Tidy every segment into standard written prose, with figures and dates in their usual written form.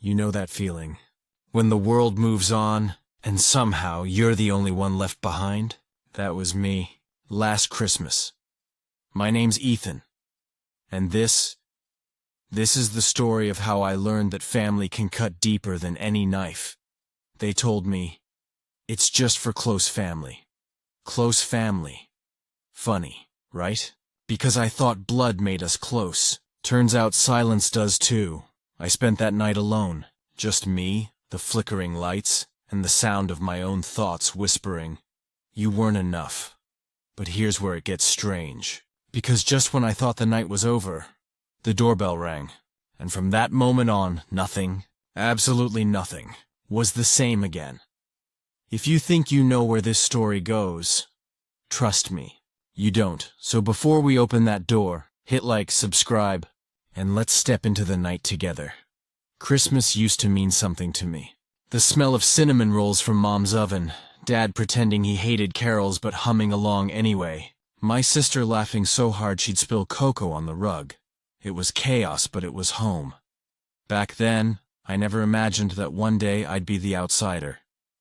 You know that feeling? When the world moves on, and somehow you're the only one left behind? That was me, last Christmas. My name's Ethan, and this is the story of how I learned that family can cut deeper than any knife. They told me, it's just for close family. Close family. Funny, right? Because I thought blood made us close. Turns out silence does too. I spent that night alone. Just me, the flickering lights, and the sound of my own thoughts whispering, "You weren't enough." But here's where it gets strange. Because just when I thought the night was over, the doorbell rang. And from that moment on, nothing, absolutely nothing, was the same again. If you think you know where this story goes, trust me, you don't. So before we open that door, hit like, subscribe, and let's step into the night together. Christmas used to mean something to me. The smell of cinnamon rolls from Mom's oven, Dad pretending he hated carols but humming along anyway, my sister laughing so hard she'd spill cocoa on the rug. It was chaos, but it was home. Back then, I never imagined that one day I'd be the outsider.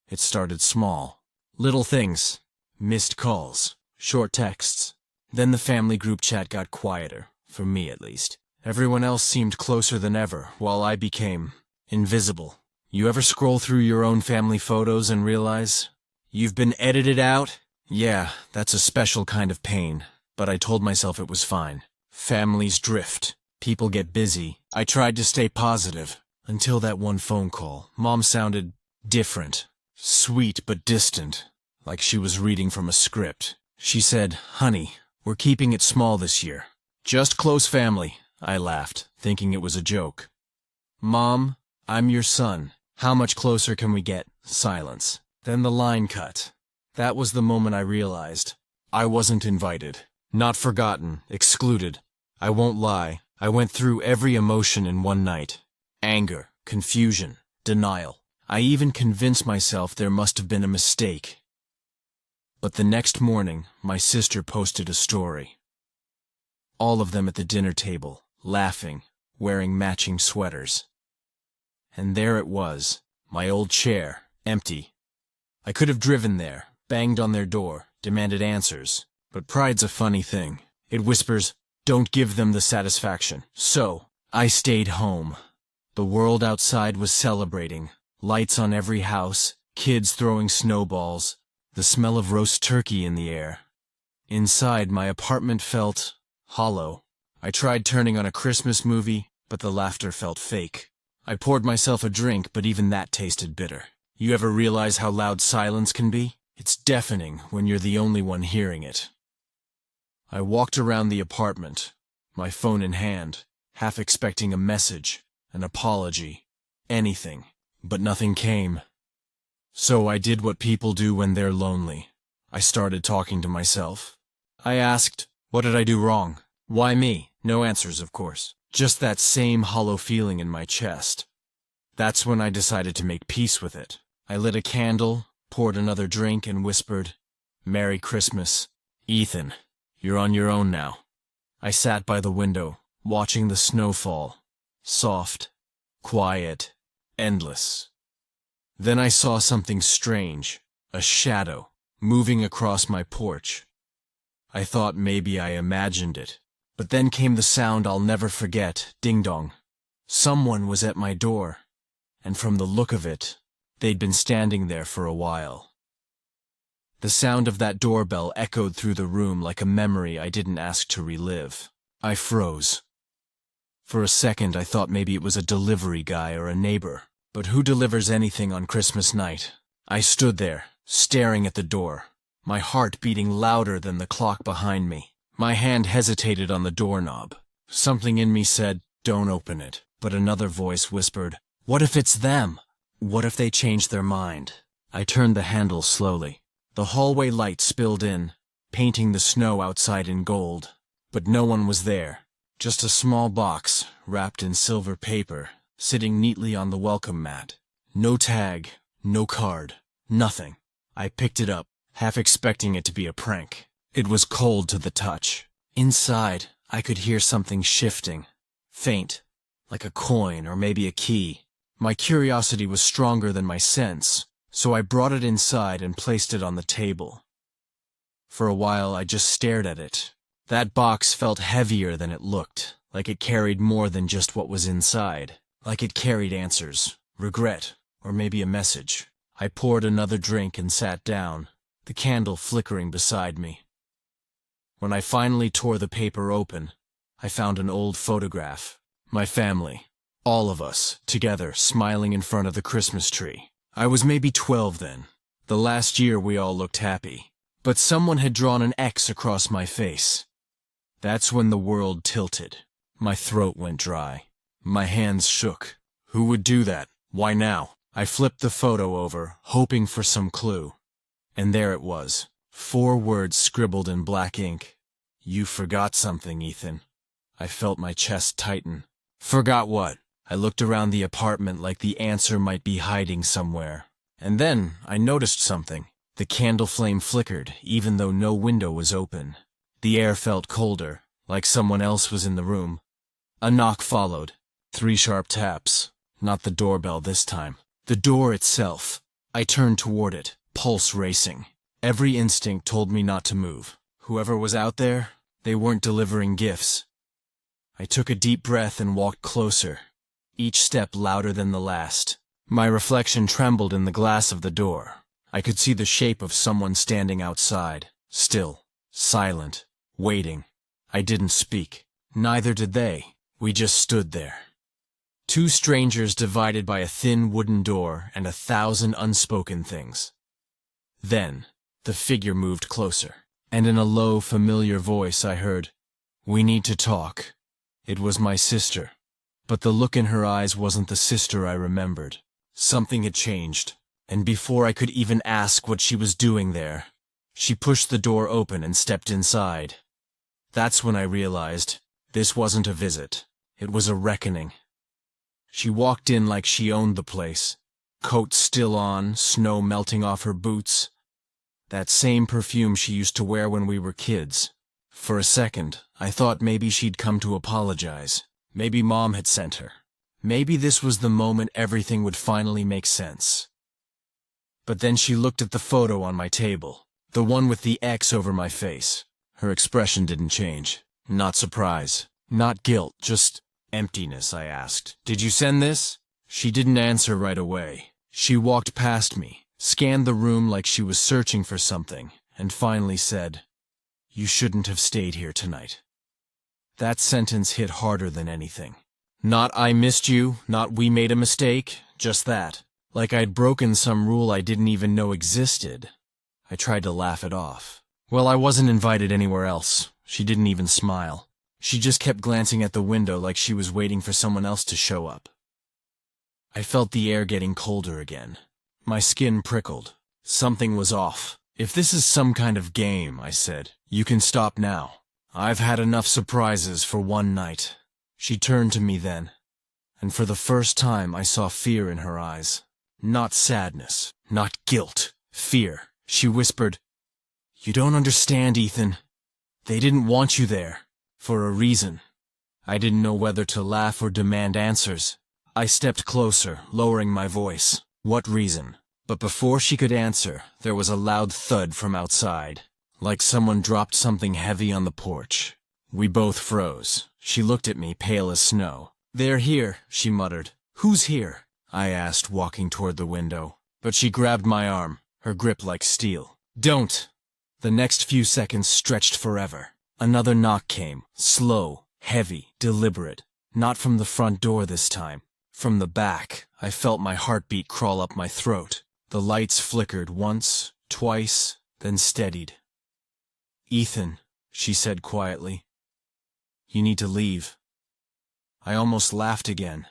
It started small. Little things. Missed calls. Short texts. Then the family group chat got quieter, for me at least. Everyone else seemed closer than ever, while I became invisible. You ever scroll through your own family photos and realize you've been edited out? Yeah, that's a special kind of pain, but I told myself it was fine. Families drift. People get busy. I tried to stay positive, until that one phone call. Mom sounded different. Sweet but distant, like she was reading from a script. She said, "Honey, we're keeping it small this year. Just close family." I laughed, thinking it was a joke. "Mom, I'm your son. How much closer can we get?" Silence. Then the line cut. That was the moment I realized I wasn't invited. Not forgotten, excluded. I won't lie, I went through every emotion in one night. Anger, confusion, denial. I even convinced myself there must have been a mistake. But the next morning, my sister posted a story. All of them at the dinner table, laughing, wearing matching sweaters. And there it was, my old chair, empty. I could have driven there, banged on their door, demanded answers. But pride's a funny thing. It whispers, don't give them the satisfaction. So, I stayed home. The world outside was celebrating. Lights on every house, kids throwing snowballs, the smell of roast turkey in the air. Inside, my apartment felt hollow. I tried turning on a Christmas movie, but the laughter felt fake. I poured myself a drink, but even that tasted bitter. You ever realize how loud silence can be? It's deafening when you're the only one hearing it. I walked around the apartment, my phone in hand, half expecting a message, an apology, anything. But nothing came. So I did what people do when they're lonely. I started talking to myself. I asked, what did I do wrong? Why me? No answers, of course. Just that same hollow feeling in my chest. That's when I decided to make peace with it. I lit a candle, poured another drink, and whispered, "Merry Christmas. Ethan, you're on your own now." I sat by the window, watching the snow fall. Soft, quiet, endless. Then I saw something strange, a shadow, moving across my porch. I thought maybe I imagined it. But then came the sound I'll never forget, ding-dong. Someone was at my door, and from the look of it, they'd been standing there for a while. The sound of that doorbell echoed through the room like a memory I didn't ask to relive. I froze. For a second I thought maybe it was a delivery guy or a neighbor. But who delivers anything on Christmas night? I stood there, staring at the door, my heart beating louder than the clock behind me. My hand hesitated on the doorknob. Something in me said, don't open it. But another voice whispered, what if it's them? What if they change their mind? I turned the handle slowly. The hallway light spilled in, painting the snow outside in gold. But no one was there. Just a small box, wrapped in silver paper, sitting neatly on the welcome mat. No tag, no card, nothing. I picked it up, half expecting it to be a prank. It was cold to the touch. Inside, I could hear something shifting. Faint, like a coin or maybe a key. My curiosity was stronger than my sense, so I brought it inside and placed it on the table. For a while I just stared at it. That box felt heavier than it looked, like it carried more than just what was inside, like it carried answers, regret, or maybe a message. I poured another drink and sat down, the candle flickering beside me. When I finally tore the paper open, I found an old photograph. My family, all of us, together, smiling in front of the Christmas tree. I was maybe 12 then. The last year we all looked happy. But someone had drawn an X across my face. That's when the world tilted. My throat went dry. My hands shook. Who would do that? Why now? I flipped the photo over, hoping for some clue. And there it was. 4 words scribbled in black ink. You forgot something, Ethan. I felt my chest tighten. Forgot what? I looked around the apartment like the answer might be hiding somewhere. And then I noticed something. The candle flame flickered, even though no window was open. The air felt colder, like someone else was in the room. A knock followed. 3 sharp taps. Not the doorbell this time. The door itself. I turned toward it, pulse racing. Every instinct told me not to move. Whoever was out there, they weren't delivering gifts. I took a deep breath and walked closer, each step louder than the last. My reflection trembled in the glass of the door. I could see the shape of someone standing outside, still, silent, waiting. I didn't speak. Neither did they. We just stood there. 2 strangers divided by a thin wooden door and 1,000 unspoken things. Then, the figure moved closer, and in a low, familiar voice I heard, "We need to talk." It was my sister, but the look in her eyes wasn't the sister I remembered. Something had changed, and before I could even ask what she was doing there, she pushed the door open and stepped inside. That's when I realized this wasn't a visit. It was a reckoning. She walked in like she owned the place, coat still on, snow melting off her boots. That same perfume she used to wear when we were kids. For a second, I thought maybe she'd come to apologize. Maybe Mom had sent her. Maybe this was the moment everything would finally make sense. But then she looked at the photo on my table, the one with the X over my face. Her expression didn't change. Not surprise, not guilt, just emptiness. I asked, "Did you send this?" She didn't answer right away. She walked past me, scanned the room like she was searching for something, and finally said, "You shouldn't have stayed here tonight." That sentence hit harder than anything. Not "I missed you," not "we made a mistake," just that. Like I'd broken some rule I didn't even know existed. I tried to laugh it off. Well, I wasn't invited anywhere else. She didn't even smile. She just kept glancing at the window like she was waiting for someone else to show up. I felt the air getting colder again. My skin prickled. Something was off. "If this is some kind of game," I said, "you can stop now. I've had enough surprises for one night." She turned to me then, and for the first time I saw fear in her eyes. Not sadness, not guilt, fear. She whispered, "You don't understand, Ethan. They didn't want you there, for a reason." I didn't know whether to laugh or demand answers. I stepped closer, lowering my voice. "What reason?" But before she could answer, there was a loud thud from outside, like someone dropped something heavy on the porch. We both froze. She looked at me, pale as snow. "They're here," she muttered. "Who's here?" I asked, walking toward the window. But she grabbed my arm, her grip like steel. "Don't!" The next few seconds stretched forever. Another knock came, slow, heavy, deliberate. Not from the front door this time. From the back, I felt my heartbeat crawl up my throat. The lights flickered once, twice, then steadied. "Ethan," she said quietly, "you need to leave." I almost laughed again.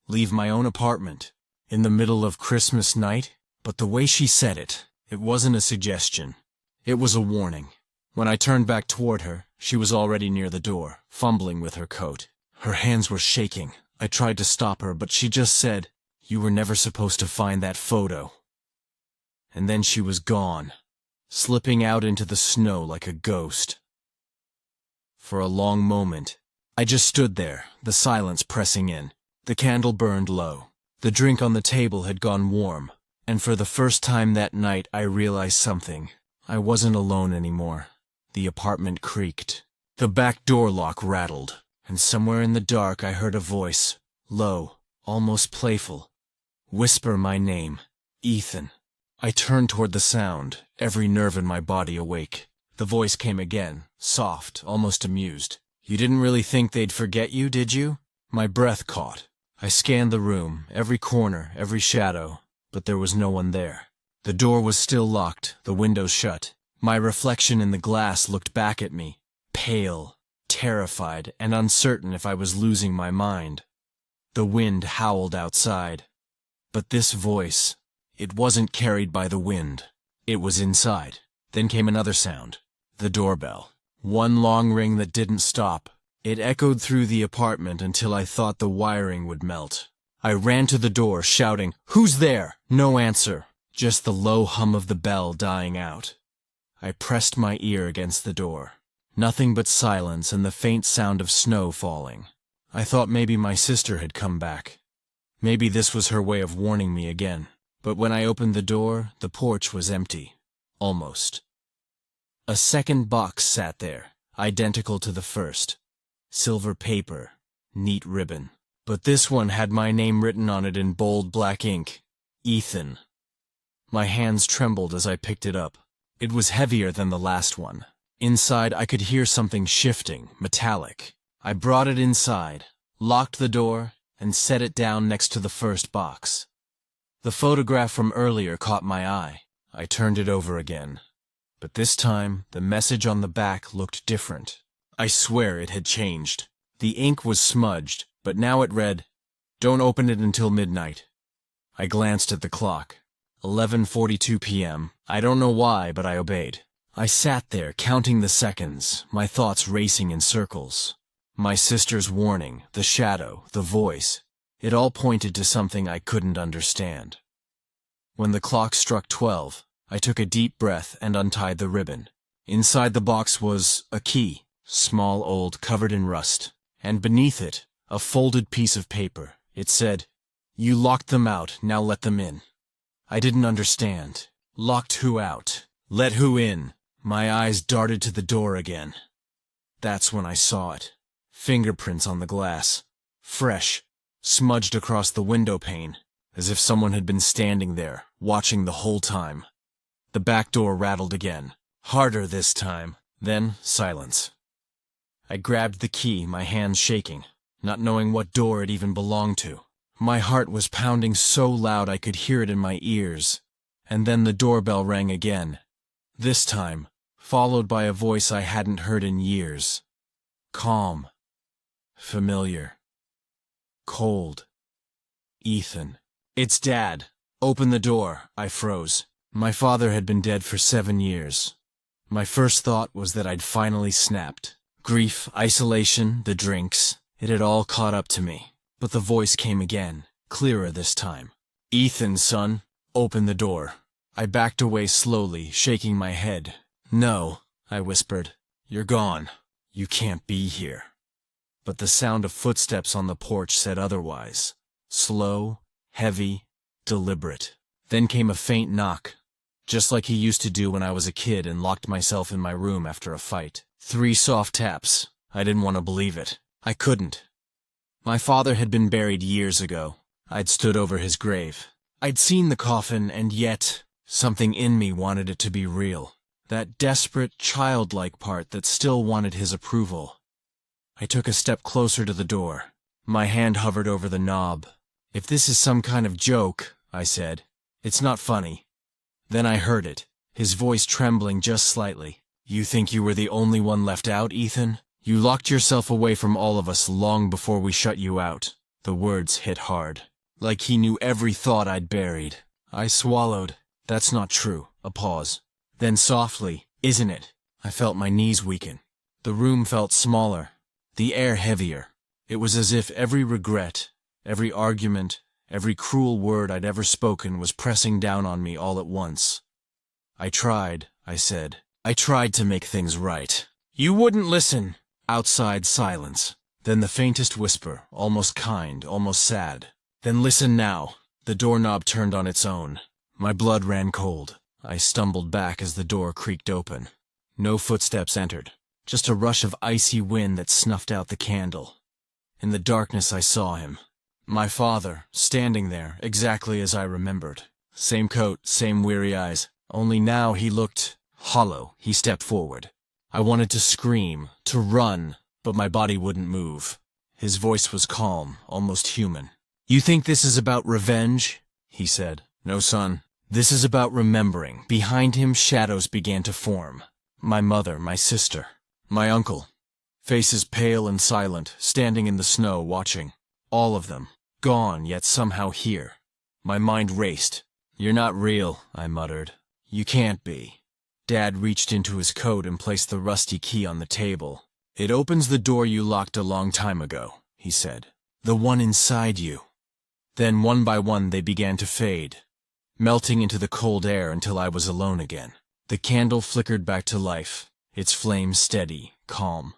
Leave my own apartment, in the middle of Christmas night? But the way she said it, it wasn't a suggestion. It was a warning. When I turned back toward her, she was already near the door, fumbling with her coat. Her hands were shaking. I tried to stop her, but she just said, "You were never supposed to find that photo." And then she was gone, slipping out into the snow like a ghost. For a long moment, I just stood there, the silence pressing in. The candle burned low. The drink on the table had gone warm, and for the first time that night I realized something. I wasn't alone anymore. The apartment creaked. The back door lock rattled, and somewhere in the dark I heard a voice, low, almost playful. Whisper my name, Ethan. I turned toward the sound, every nerve in my body awake. The voice came again, soft, almost amused. You didn't really think they'd forget you, did you? My breath caught. I scanned the room, every corner, every shadow, but there was no one there. The door was still locked, the windows shut. My reflection in the glass looked back at me, pale, terrified, and uncertain if I was losing my mind. The wind howled outside. But this voice, it wasn't carried by the wind. It was inside. Then came another sound. The doorbell. One long ring that didn't stop. It echoed through the apartment until I thought the wiring would melt. I ran to the door, shouting, "Who's there?" No answer, just the low hum of the bell dying out. I pressed my ear against the door. Nothing but silence and the faint sound of snow falling. I thought maybe my sister had come back. Maybe this was her way of warning me again. But when I opened the door, the porch was empty. Almost. A second box sat there, identical to the first. Silver paper, neat ribbon. But this one had my name written on it in bold black ink. Ethan. My hands trembled as I picked it up. It was heavier than the last one. Inside I could hear something shifting, metallic. I brought it inside, locked the door, and set it down next to the first box. The photograph from earlier caught my eye. I turned it over again. But this time, the message on the back looked different. I swear it had changed. The ink was smudged, but now it read, "Don't open it until midnight." I glanced at the clock. 11:42 p.m. I don't know why, but I obeyed. I sat there, counting the seconds, my thoughts racing in circles. My sister's warning, the shadow, the voice, it all pointed to something I couldn't understand. When the clock struck 12, I took a deep breath and untied the ribbon. Inside the box was a key, small, old, covered in rust, and beneath it, a folded piece of paper. It said, "You locked them out, now let them in." I didn't understand. Locked who out? Let who in? My eyes darted to the door again. That's when I saw it. Fingerprints on the glass. Fresh. Smudged across the window pane, as if someone had been standing there, watching the whole time. The back door rattled again. Harder this time. Then, silence. I grabbed the key, my hands shaking, not knowing what door it even belonged to. My heart was pounding so loud I could hear it in my ears. And then the doorbell rang again. This time, followed by a voice I hadn't heard in years. Calm. Familiar. Cold. Ethan. "It's Dad. Open the door." I froze. My father had been dead for 7 years. My first thought was that I'd finally snapped. Grief, isolation, the drinks, it had all caught up to me. But the voice came again, clearer this time. "Ethan, son, open the door." I backed away slowly, shaking my head. "No," I whispered. "You're gone. You can't be here." But the sound of footsteps on the porch said otherwise. Slow, heavy, deliberate. Then came a faint knock, just like he used to do when I was a kid and locked myself in my room after a fight. 3 soft taps. I didn't want to believe it. I couldn't. My father had been buried years ago. I'd stood over his grave. I'd seen the coffin, and yet, something in me wanted it to be real. That desperate, childlike part that still wanted his approval. I took a step closer to the door. My hand hovered over the knob. "If this is some kind of joke," I said, "it's not funny." Then I heard it, his voice trembling just slightly. "You think you were the only one left out, Ethan? You locked yourself away from all of us long before we shut you out." The words hit hard, like he knew every thought I'd buried. I swallowed. "That's not true." A pause. Then softly, "Isn't it?" I felt my knees weaken. The room felt smaller, the air heavier. It was as if every regret, every argument, every cruel word I'd ever spoken was pressing down on me all at once. "I tried," I said. "I tried to make things right." "You wouldn't listen." Outside silence. Then the faintest whisper, almost kind, almost sad. "Then listen now." The doorknob turned on its own. My blood ran cold. I stumbled back as the door creaked open. No footsteps entered, just a rush of icy wind that snuffed out the candle. In the darkness I saw him. My father, standing there, exactly as I remembered. Same coat, same weary eyes. Only now he looked hollow. He stepped forward. I wanted to scream, to run, but my body wouldn't move. His voice was calm, almost human. "You think this is about revenge?" he said. "No, son. This is about remembering." Behind him, shadows began to form. My mother, my sister, my uncle. Faces pale and silent, standing in the snow, watching. All of them. Gone, yet somehow here. My mind raced. "You're not real," I muttered. "You can't be." Dad reached into his coat and placed the rusty key on the table. "It opens the door you locked a long time ago," he said. "The one inside you." Then one by one they began to fade, melting into the cold air until I was alone again. The candle flickered back to life, its flame steady, calm.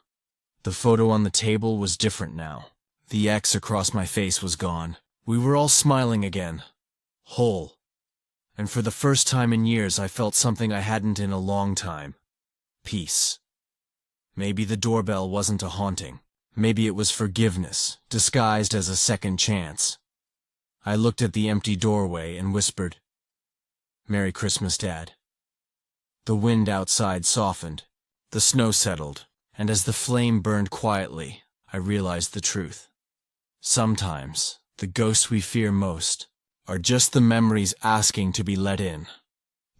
The photo on the table was different now. The X across my face was gone. We were all smiling again. Whole. And for the first time in years I felt something I hadn't in a long time. Peace. Maybe the doorbell wasn't a haunting. Maybe it was forgiveness, disguised as a second chance. I looked at the empty doorway and whispered, "Merry Christmas, Dad." The wind outside softened, the snow settled, and as the flame burned quietly, I realized the truth. Sometimes, the ghosts we fear most are just the memories asking to be let in.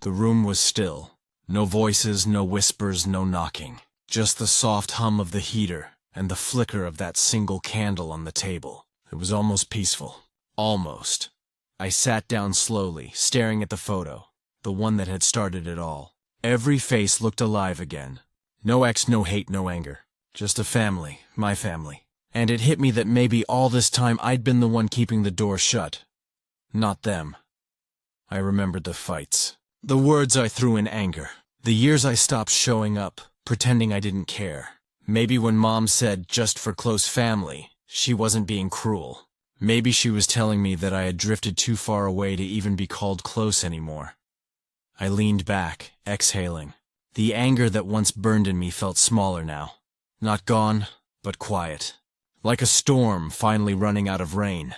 The room was still. No voices, no whispers, no knocking. Just the soft hum of the heater and the flicker of that single candle on the table. It was almost peaceful. Almost. I sat down slowly, staring at the photo, the one that had started it all. Every face looked alive again. No X, no hate, no anger. Just a family, my family. And it hit me that maybe all this time I'd been the one keeping the door shut. Not them. I remembered the fights. The words I threw in anger. The years I stopped showing up, pretending I didn't care. Maybe when Mom said just for close family, she wasn't being cruel. Maybe she was telling me that I had drifted too far away to even be called close anymore. I leaned back, exhaling. The anger that once burned in me felt smaller now. Not gone, but quiet. Like a storm finally running out of rain.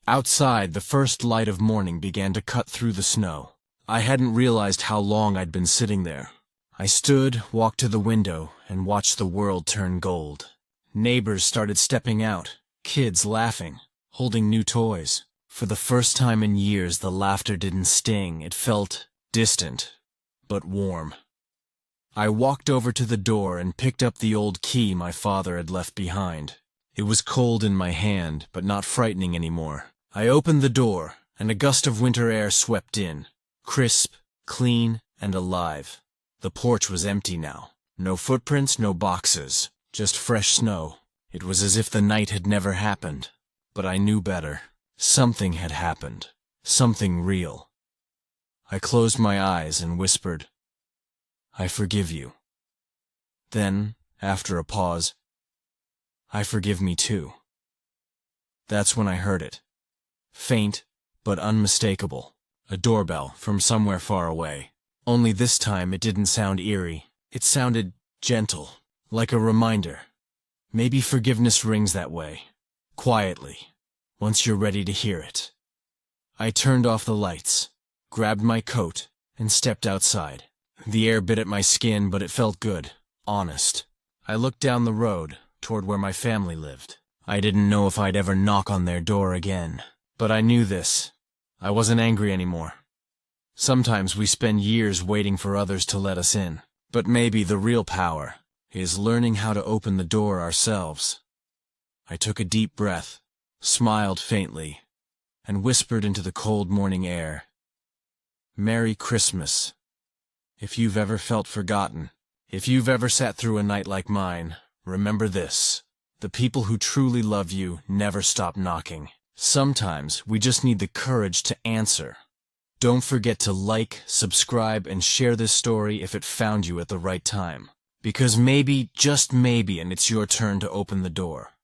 Outside, the first light of morning began to cut through the snow. I hadn't realized how long I'd been sitting there. I stood, walked to the window, and watched the world turn gold. Neighbors started stepping out. Kids laughing, holding new toys. For the first time in years, the laughter didn't sting. It felt distant, but warm. I walked over to the door and picked up the old key my father had left behind. It was cold in my hand, but not frightening anymore. I opened the door, and a gust of winter air swept in. Crisp, clean, and alive. The porch was empty now. No footprints, no boxes. Just fresh snow. It was as if the night had never happened. But I knew better. Something had happened. Something real. I closed my eyes and whispered, "I forgive you." Then, after a pause, "I forgive me too." That's when I heard it. Faint, but unmistakable. A doorbell from somewhere far away. Only this time it didn't sound eerie. It sounded gentle, like a reminder. Maybe forgiveness rings that way. Quietly, once you're ready to hear it. I turned off the lights, grabbed my coat, and stepped outside. The air bit at my skin, but it felt good, honest. I looked down the road, toward where my family lived. I didn't know if I'd ever knock on their door again. But I knew this. I wasn't angry anymore. Sometimes we spend years waiting for others to let us in. But maybe the real power is learning how to open the door ourselves. I took a deep breath, smiled faintly, and whispered into the cold morning air, "Merry Christmas." If you've ever felt forgotten, if you've ever sat through a night like mine, remember this. The people who truly love you never stop knocking. Sometimes we just need the courage to answer. Don't forget to like, subscribe, and share this story if it found you at the right time. Because maybe, just maybe, and it's your turn to open the door.